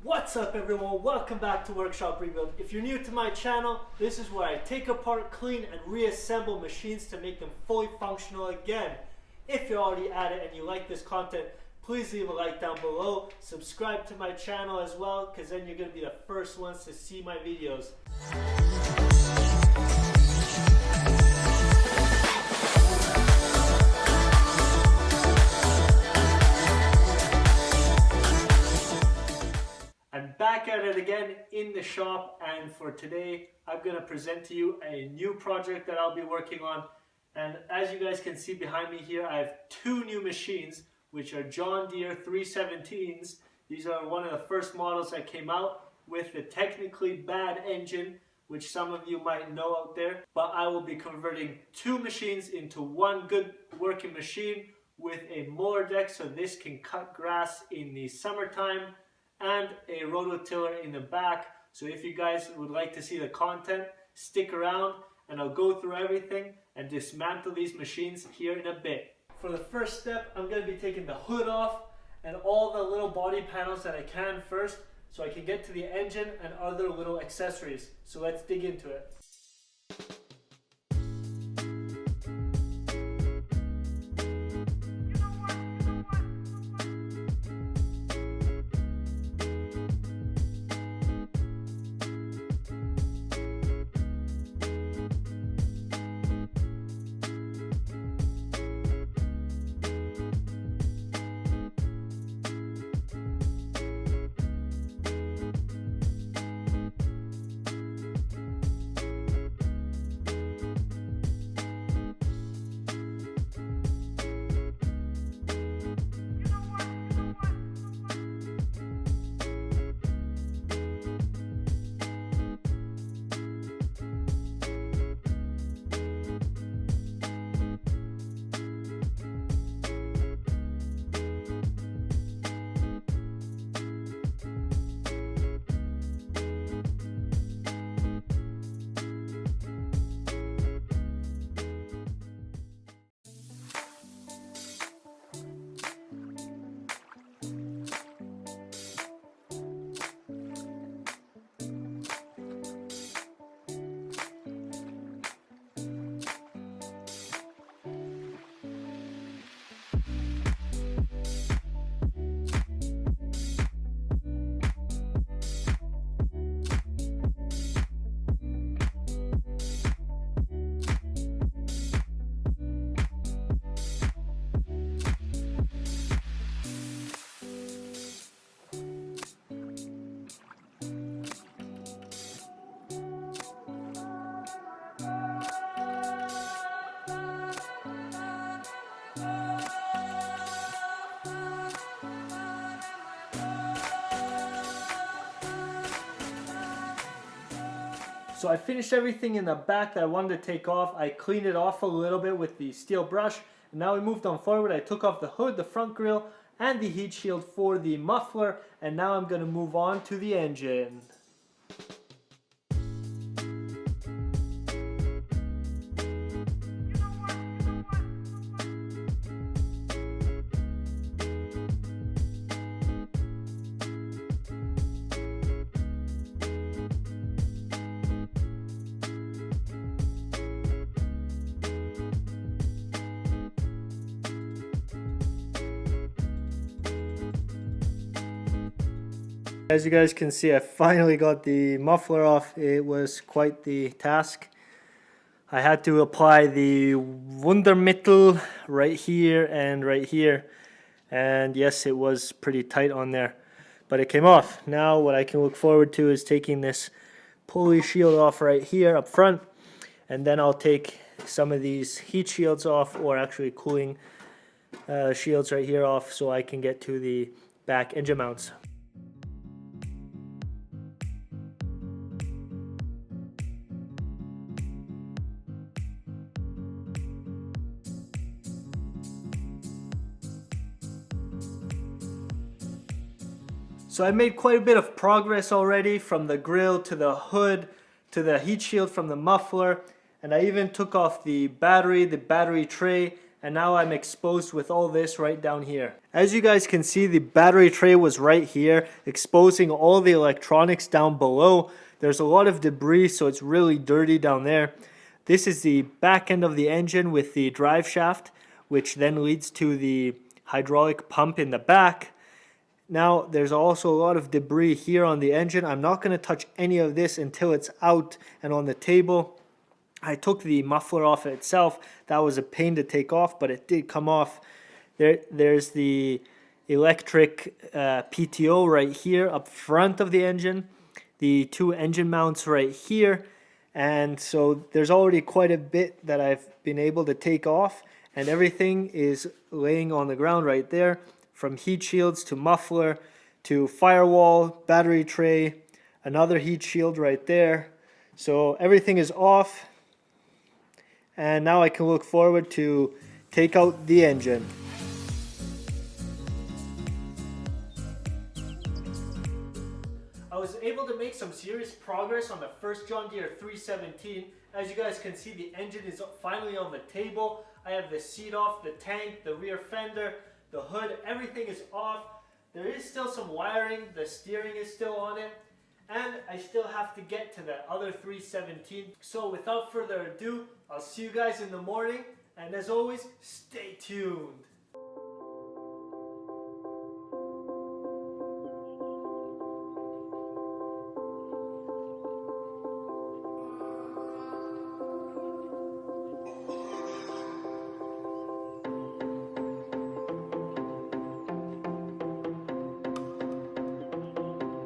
What's up everyone, welcome back to Workshop Rebuild. If you're new to my channel, this is where I take apart, clean and reassemble machines to make them fully functional again. If you're already at it and you like this content, please leave a like down below. Subscribe to my channel as well, because then you're going to be the first ones to see my videos. I'm back at it again in the shop, and for today I'm going to present to you a new project that I'll be working on. And as you guys can see behind me here, I have two new machines which are John Deere 317s. These are one of the first models that came out with the technically bad engine, which some of you might know out there. But I will be converting two machines into one good working machine with a mower deck, so this can cut grass in the summertime, and a rototiller in the back. So if you guys would like to see the content, stick around and I'll go through everything and dismantle these machines here in a bit. For the first step, I'm going to be taking the hood off and all the little body panels that I can first, so I can get to the engine and other little accessories. So let's dig into it. So I finished everything in the back that I wanted to take off. I cleaned it off a little bit with the steel brush. And now we moved on forward. I took off the hood, the front grille, and the heat shield for the muffler. And now I'm going to move on to the engine. As you guys can see, I finally got the muffler off. It was quite the task. I had to apply the Wundermittel right here and right here. And yes, it was pretty tight on there, but it came off. Now what I can look forward to is taking this pulley shield off right here up front. And then I'll take some of these heat shields off, or actually cooling shields right here off, so I can get to the back engine mounts. So I made quite a bit of progress already, from the grille to the hood to the heat shield from the muffler, and I even took off the battery tray, and now I'm exposed with all this right down here. As you guys can see, the battery tray was right here, exposing all the electronics down below. There's a lot of debris, so it's really dirty down there. This is the back end of the engine with the drive shaft, which then leads to the hydraulic pump in the back. Now, there's also a lot of debris here on the engine. I'm not going to touch any of this until it's out and on the table. I took the muffler off itself. That was a pain to take off, but it did come off. There's the electric PTO right here up front of the engine. The two engine mounts right here. And so there's already quite a bit that I've been able to take off. And everything is laying on the ground right there. From heat shields to muffler to firewall, battery tray, another heat shield right there. So everything is off, and now I can look forward to take out the engine. I was able to make some serious progress on the first John Deere 317. As you guys can see, the engine is finally on the table. I have the seat off, the tank, the rear fender, the hood, everything is off. There is still some wiring, the steering is still on it, and I still have to get to that other 317. So without further ado, I'll see you guys in the morning, and as always, stay tuned.